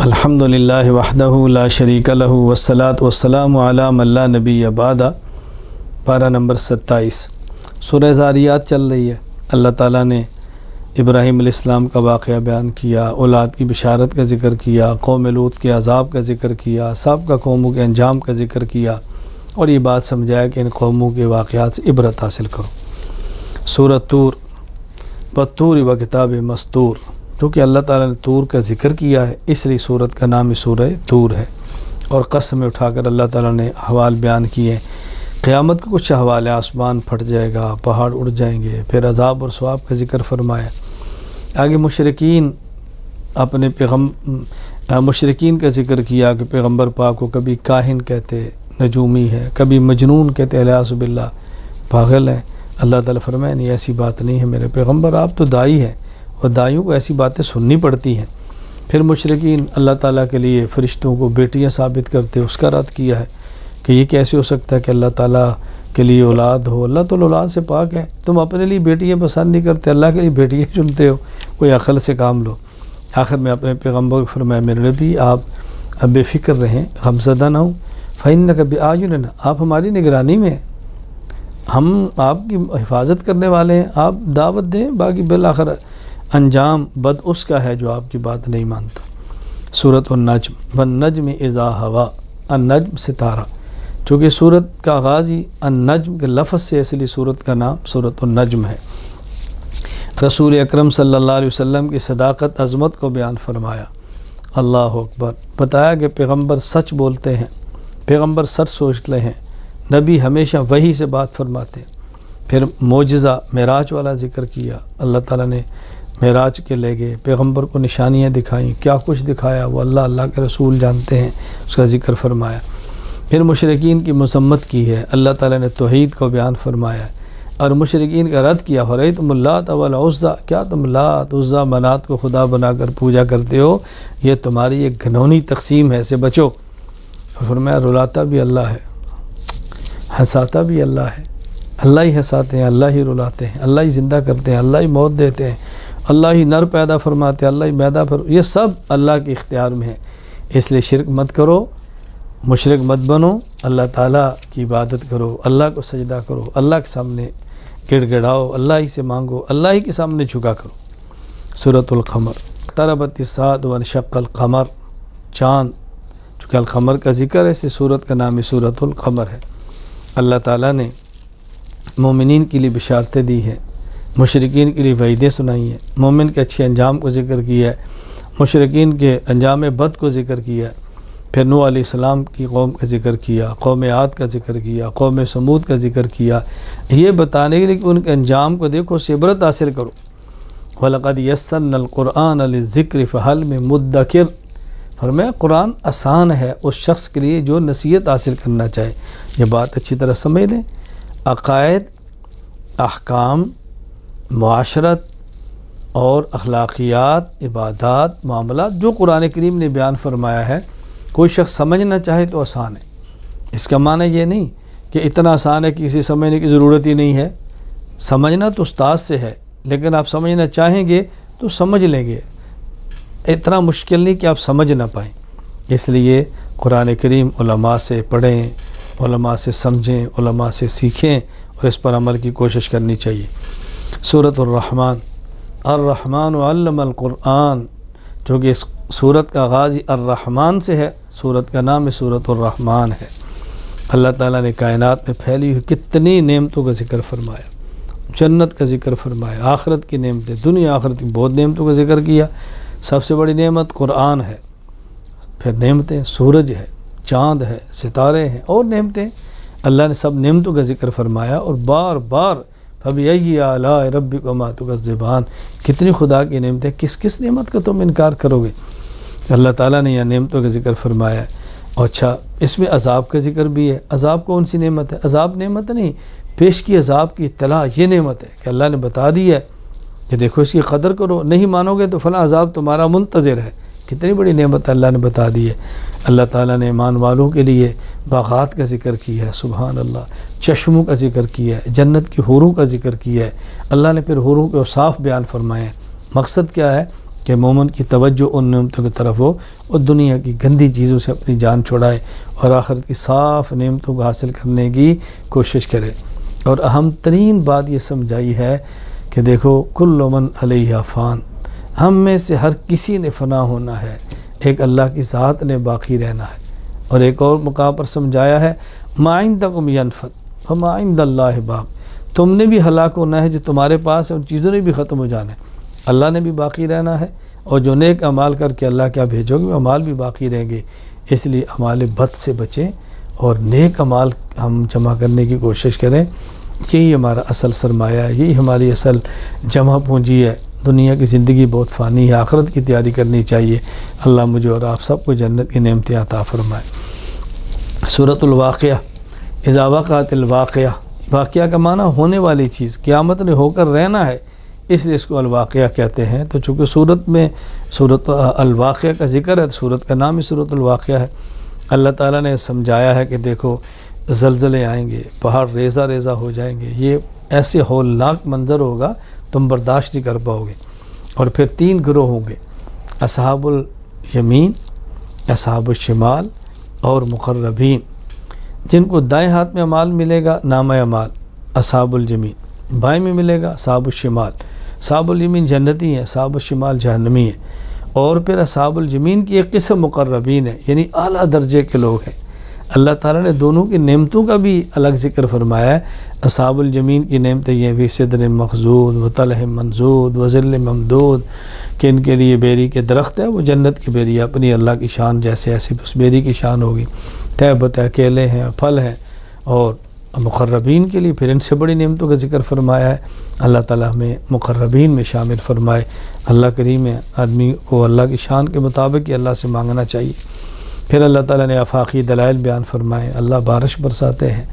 الحمدللہ وحدہ لا شریک لہ والصلاۃ والسلام علی من لا نبی بعدہ۔ پارہ نمبر 27 سورہ ذاریات چل رہی ہے۔ اللہ تعالیٰ نے ابراہیم علیہ السلام کا واقعہ بیان کیا، اولاد کی بشارت کا ذکر کیا، قوم لوط کے عذاب کا ذکر کیا، سابقہ قوموں کے انجام کا ذکر کیا، اور یہ بات سمجھایا کہ ان قوموں کے واقعات سے عبرت حاصل کرو۔ سورہ طور، والطور وکتاب مستور، کیونکہ اللہ تعالیٰ نے طور کا ذکر کیا ہے اس لیے سورت کا نام سورہ طور ہے، اور قسم اٹھا کر اللہ تعالیٰ نے احوال بیان کیے۔ قیامت کے کچھ احوال ہیں، آسمان پھٹ جائے گا، پہاڑ اڑ جائیں گے، پھر عذاب اور ثواب کا ذکر فرمایا۔ آگے مشرکین کا ذکر کیا کہ پیغمبر پاک کو کبھی کاہن کہتے، نجومی ہے، کبھی مجنون کہتے، الیاذ باللہ پاگل ہیں۔ اللہ تعالیٰ فرمائے نہیں، ایسی بات نہیں ہے میرے پیغمبر، آپ تو داعی ہیں اور دائیوں کو ایسی باتیں سننی پڑتی ہیں۔ پھر مشرکین اللہ تعالیٰ کے لیے فرشتوں کو بیٹیاں ثابت کرتے، اس کا رد کیا ہے کہ یہ کیسے ہو سکتا ہے کہ اللہ تعالیٰ کے لیے اولاد ہو، اللہ تو اولاد سے پاک ہے، تم اپنے لیے بیٹیاں پسند نہیں کرتے، اللہ کے لیے بیٹیاں چنتے ہو، کوئی عقل سے کام لو۔ آخر میں اپنے پیغمبر کو فرمایا میرے نبی آپ بے فکر رہیں، غمزدہ نہ ہوں، فَإِنَّكَ بِأَعْيُنِنَا، آپ ہماری نگرانی میں ہیں، ہم آپ کی حفاظت کرنے والے ہیں، آپ دعوت دیں، باقی بالآخر انجام بد اس کا ہے جو آپ کی بات نہیں مانتا۔ سورۃ النجم، والنجم اذا ہوا، النجم ستارہ، چونکہ سورت کا آغاز ہی النجم کے لفظ سے، اس لیے سورت کا نام سورۃ النجم ہے۔ رسول اکرم صلی اللہ علیہ وسلم کی صداقت عظمت کو بیان فرمایا، اللہ اکبر، بتایا کہ پیغمبر سچ بولتے ہیں، پیغمبر سچ سوچتے ہیں، نبی ہمیشہ وحی سے بات فرماتے ہیں۔ پھر معجزہ معراج والا ذکر کیا، اللہ تعالیٰ نے معراج کے لے گئے، پیغمبر کو نشانیاں دکھائیں، کیا کچھ دکھایا وہ اللہ کے رسول جانتے ہیں، اس کا ذکر فرمایا۔ پھر مشرکین کی مذمت کی ہے، اللہ تعالیٰ نے توحید کو بیان فرمایا ہے اور مشرکین کا رد کیا، فرأیتم اللات والعزیٰ، کیا تم لات عزیٰ منات کو خدا بنا کر پوجا کرتے ہو، یہ تمہاری ایک گھنونی تقسیم ہے، سے بچو۔ فرمایا رلاتا بھی اللہ ہے، ہنساتا بھی اللہ ہے، اللہ ہی ہنساتے ہیں، اللہ ہی رلاتے ہیں، اللہ ہی زندہ کرتے ہیں، اللہ ہی موت دیتے ہیں، اللہ ہی نر پیدا فرماتے ہیں، اللہ ہی میدا یہ سب اللہ کے اختیار میں ہے۔ اس لیے شرک مت کرو، مشرک مت بنو، اللہ تعالیٰ کی عبادت کرو، اللہ کو سجدہ کرو، اللہ کے سامنے گڑ گڑاؤ، اللہ ہی سے مانگو، اللہ ہی کے سامنے جھکا کرو۔ سورۃ القمر، اقتربت الساعۃ وانشق القمر، چاند، چونکہ القمر کا ذکر ہے، اس سورت کا نام سورۃ القمر ہے۔ اللہ تعالیٰ نے مومنین کے لیے بشارتیں دی ہیں، مشرکین کے لیے وعیدیں سنائی ہیں، مومن کے اچھے انجام کو ذکر کیا ہے، مشرکین کے انجام بد کو ذکر کیا ہے۔ پھر نوح علیہ السلام کی قوم کا ذکر کیا، قوم عاد کا ذکر کیا، قوم سمود کا ذکر کیا، یہ بتانے کے لیے کہ ان کے انجام کو دیکھو، اس سے عبرت حاصل کرو۔ وَلَقَدْ يَسَّرْنَا الْقُرْآنَ لِلذِّكْرِ فَهَلْ مِن مُدَّكِرٍ، فرمایا قرآن آسان ہے اس شخص کے لیے جو نصیحت حاصل کرنا چاہے۔ یہ بات اچھی طرح سمجھ لیں، عقائد، احکام، معاشرت اور اخلاقیات، عبادات، معاملات جو قرآن کریم نے بیان فرمایا ہے، کوئی شخص سمجھنا چاہے تو آسان ہے۔ اس کا معنی یہ نہیں کہ اتنا آسان ہے کہ کسی سمجھنے کی ضرورت ہی نہیں ہے، سمجھنا تو استاد سے ہے، لیکن آپ سمجھنا چاہیں گے تو سمجھ لیں گے، اتنا مشکل نہیں کہ آپ سمجھ نہ پائیں۔ اس لیے قرآن کریم علماء سے پڑھیں، علماء سے سمجھیں، علماء سے سیکھیں اور اس پر عمل کی کوشش کرنی چاہیے۔ سورۃ الرحمن، الرحمن علم القرآن، چونکہ اس سورت کا آغاز الرحمن سے ہے، سورت کا نام سورۃ الرحمن ہے۔ اللہ تعالیٰ نے کائنات میں پھیلی ہوئی کتنی نعمتوں کا ذکر فرمایا، جنت کا ذکر فرمایا، آخرت کی نعمتیں، دنیا آخرت کی بہت نعمتوں کا ذکر کیا۔ سب سے بڑی نعمت قرآن ہے، پھر نعمتیں سورج ہے، چاند ہے، ستارے ہیں، اور نعمتیں، اللہ نے سب نعمتوں کا ذکر فرمایا، اور بار بار فَبِأَيِّ آلَاءِ رَبِّكُمَا تُكَذِّبَانِ، کتنی خدا کی نعمتیں، کس نعمت کا تم انکار کرو گے۔ اللہ تعالیٰ نے یہ نعمتوں کا ذکر فرمایا ہے۔ اور اچھا، اس میں عذاب کا ذکر بھی ہے۔ عذاب کون سی نعمت ہے؟ عذاب نعمت نہیں، پیش کی عذاب کی اطلاع، یہ نعمت ہے کہ اللہ نے بتا دی ہے کہ دیکھو اس کی قدر کرو، نہیں مانو گے تو فلاں عذاب تمہارا منتظر ہے۔ کتنی بڑی نعمت اللہ نے بتا دی ہے۔ اللہ تعالیٰ نے ایمان والوں کے لیے باغات کا ذکر کیا ہے، سبحان اللہ، چشموں کا ذکر کیا ہے، جنت کی حوروں کا ذکر کیا ہے۔ اللہ نے پھر حوروں کے اوصاف بیان فرمائے ہیں۔ مقصد کیا ہے کہ مومن کی توجہ ان نعمتوں کی طرف ہو اور دنیا کی گندی چیزوں سے اپنی جان چھڑائے اور آخرت کی صاف نعمتوں کو حاصل کرنے کی کوشش کرے۔ اور اہم ترین بات یہ سمجھائی ہے کہ دیکھو کل من علیہ فان، ہم میں سے ہر کسی نے فنا ہونا ہے، ایک اللہ کی ذات نے باقی رہنا ہے۔ اور ایک اور مقام پر سمجھایا ہے ما عندکم ینفد وما عند اللہ باق، تم نے بھی ہلاک ہونا ہے، جو تمہارے پاس ہے ان چیزوں نے بھی ختم ہو جانا ہے، اللہ نے بھی باقی رہنا ہے، اور جو نیک اعمال کر کے اللہ کیا بھیجو گے وہ اعمال بھی باقی رہیں گے۔ اس لیے اعمال بد سے بچیں اور نیک اعمال ہم جمع کرنے کی کوشش کریں، یہی ہمارا اصل سرمایہ ہے، یہی ہماری اصل جمع پونجی ہے۔ دنیا کی زندگی بہت فانی ہے، آخرت کی تیاری کرنی چاہیے۔ اللہ مجھے اور آپ سب کو جنت کی نعمتیں عطا فرمائے۔ سورۃ الواقعہ، اذا وقعت الواقعہ، واقعہ کا معنی ہونے والی چیز، قیامت نے ہو کر رہنا ہے، اس لیے اس کو الواقعہ کہتے ہیں۔ تو چونکہ سورت میں سورۃ الواقعہ کا ذکر ہے، سورت کا نام ہی سورۃ الواقعہ ہے۔ اللہ تعالیٰ نے سمجھایا ہے کہ دیکھو زلزلے آئیں گے، پہاڑ ریزہ ریزہ ہو جائیں گے، یہ ایسے ہولناک منظر ہوگا تم برداشت نہیں کر پاؤ گے۔ اور پھر 3 گروہ ہوں گے، اصحاب الیمین، اصحاب الشمال اور مقربین، جن کو دائیں ہاتھ میں اعمال ملے گا نامہ اعمال اصحاب الیمین، بائیں میں ملے گا اصحاب الشمال، اصحاب الیمین جنتی ہیں، اصحاب الشمال جہنمی ہیں۔ اور پھر اصحاب الیمین کی ایک قسم مقربین ہے، یعنی اعلیٰ درجے کے لوگ ہیں۔ اللہ تعالیٰ نے دونوں کی نعمتوں کا بھی الگ ذکر فرمایا ہے۔ اصحاب الیمین کی نعمتیں یہ بھی صدر مخضود و طلح منضود و ظل ممدود، کہ ان کے لیے بیری کے درخت ہے، وہ جنت کی بیری ہے، اپنی اللہ کی شان جیسے ایسے اس بیری کی شان ہوگی، تہ بتہ کیلے ہیں، پھل ہیں۔ اور مقربین کے لیے پھر ان سے بڑی نعمتوں کا ذکر فرمایا ہے۔ اللہ تعالیٰ ہمیں مقربین میں شامل فرمائے۔ اللہ کریم ہے، آدمی کو اللہ کی شان کے مطابق ہی اللہ سے مانگنا چاہیے۔ پھر اللہ تعالیٰ نے آفاقی دلائل بیان فرمائے، اللہ بارش برساتے ہیں،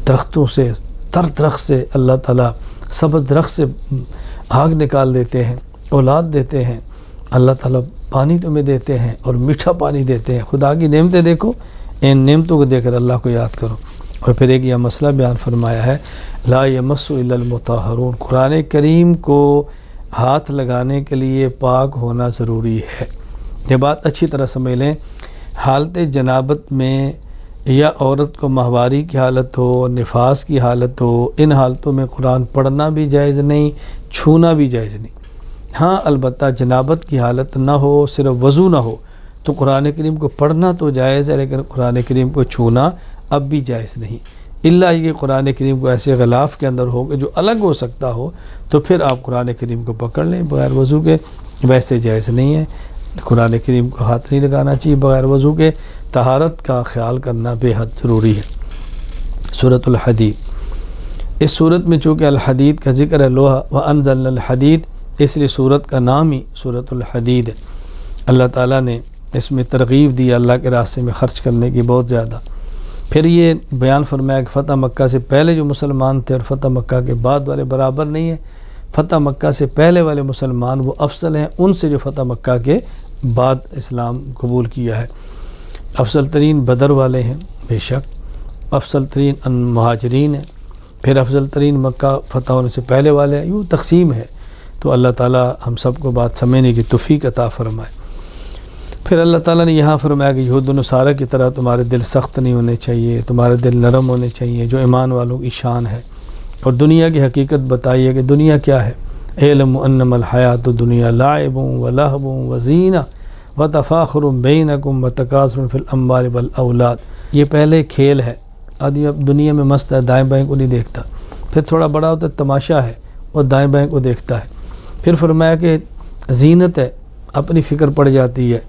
درختوں سے، تر درخت سے اللہ تعالیٰ سبز درخت سے آگ نکال دیتے ہیں، اولاد دیتے ہیں، اللہ تعالیٰ پانی تمہیں دیتے ہیں اور میٹھا پانی دیتے ہیں۔ خدا کی نعمتیں دیکھو، ان نعمتوں کو دیکھ کر اللہ کو یاد کرو۔ اور پھر ایک یہ مسئلہ بیان فرمایا ہے، لا یمس الا المطہرون، قرآن کریم کو ہاتھ لگانے کے لیے پاک ہونا ضروری ہے۔ یہ بات اچھی طرح سمجھ لیں، حالت جنابت میں یا عورت کو ماہواری کی حالت ہو، نفاس کی حالت ہو، ان حالتوں میں قرآن پڑھنا بھی جائز نہیں، چھونا بھی جائز نہیں۔ ہاں البتہ جنابت کی حالت نہ ہو، صرف وضو نہ ہو تو قرآن کریم کو پڑھنا تو جائز ہے، لیکن قرآن کریم کو چھونا اب بھی جائز نہیں، الا یہ قرآن کریم کو ایسے غلاف کے اندر ہو کہ جو الگ ہو سکتا ہو تو پھر آپ قرآن کریم کو پکڑ لیں بغیر وضو کے، ویسے جائز نہیں ہے۔ قرآن کریم کو ہاتھ نہیں لگانا چاہیے بغیر وضو کے، طہارت کا خیال کرنا بے حد ضروری ہے۔ سورۃ الحدید، اس سورت میں چونکہ الحدید کا ذکر ہے، لوہا وانزلنا الحدید، اس لیے سورت کا نام ہی سورۃ الحدید ہے۔ اللہ تعالیٰ نے اس میں ترغیب دی اللہ کے راستے میں خرچ کرنے کی بہت زیادہ۔ پھر یہ بیان فرمایا کہ فتح مکہ سے پہلے جو مسلمان تھے اور فتح مکہ کے بعد والے برابر نہیں ہیں، فتح مکہ سے پہلے والے مسلمان وہ افضل ہیں ان سے جو فتح مکہ کے بعد اسلام قبول کیا ہے۔ افضل ترین بدر والے ہیں بے شک، افضل ترین مہاجرین ہیں، پھر افضل ترین مکہ فتح ہونے سے پہلے والے ہیں، یوں تقسیم ہے۔ تو اللہ تعالیٰ ہم سب کو بات سمجھنے کی توفیق عطا فرمائے۔ پھر اللہ تعالیٰ نے یہاں فرمایا کہ یہود و نصارہ کی طرح تمہارے دل سخت نہیں ہونے چاہیے، تمہارے دل نرم ہونے چاہیے، جو ایمان والوں کی شان ہے۔ اور دنیا کی حقیقت بتائیے کہ دنیا کیا ہے۔ اعلموا انما الحیات الدنیا لعب و لہو و زینہ و تفاخر بینکم و تکاثر فی الاموال والاولاد، یہ پہلے کھیل ہے، آدمی اب دنیا میں مست ہے، دائیں بائیں کو نہیں دیکھتا، پھر تھوڑا بڑا ہوتا ہے تماشا ہے اور دائیں بائیں کو دیکھتا ہے۔ پھر فرمایا کہ زینت ہے، اپنی فکر پڑ جاتی ہے۔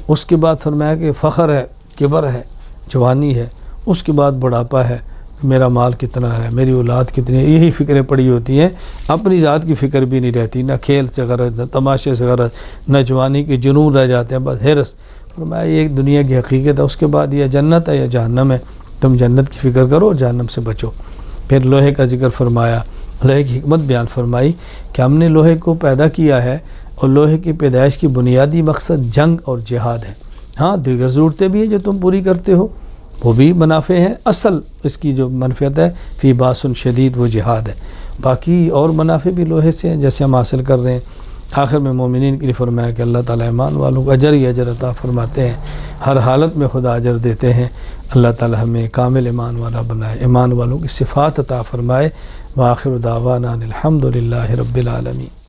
اس کے بعد فرمایا کہ فخر ہے، کبر ہے، جوانی ہے، اس کے بعد بڑھاپا ہے، میرا مال کتنا ہے، میری اولاد کتنی ہے، یہی فکریں پڑی ہوتی ہیں، اپنی ذات کی فکر بھی نہیں رہتی، نہ کھیل سے غرض، نہ تماشے سے غرض، نہ جوانی کے جنون رہ جاتے ہیں، بس ہرس۔ فرمایا یہ ایک دنیا کی حقیقت ہے، اس کے بعد یہ جنت ہے یا جہنم ہے، تم جنت کی فکر کرو اور جہنم سے بچو۔ پھر لوہے کا ذکر فرمایا، لوہے کی حکمت بیان فرمائی کہ ہم نے لوہے کو پیدا کیا ہے اور لوہے کی پیدائش کی بنیادی مقصد جنگ اور جہاد ہے۔ ہاں دیگر ضرورتیں بھی ہیں جو تم پوری کرتے ہو، وہ بھی منافع ہیں، اصل اس کی جو منفعت ہے فی باس شدید وہ جہاد ہے، باقی اور منافع بھی لوہے سے ہیں جیسے ہم حاصل کر رہے ہیں۔ آخر میں مومنین کے لیے فرمایا کہ اللہ تعالیٰ ایمان والوں کو اجر ہی اجر عطا فرماتے ہیں، ہر حالت میں خدا اجر دیتے ہیں۔ اللہ تعالیٰ ہمیں کامل ایمان والا بنائے، ایمان والوں کی صفات عطا فرمائے۔ وآخر دعوانا الحمد للہ رب العالمین۔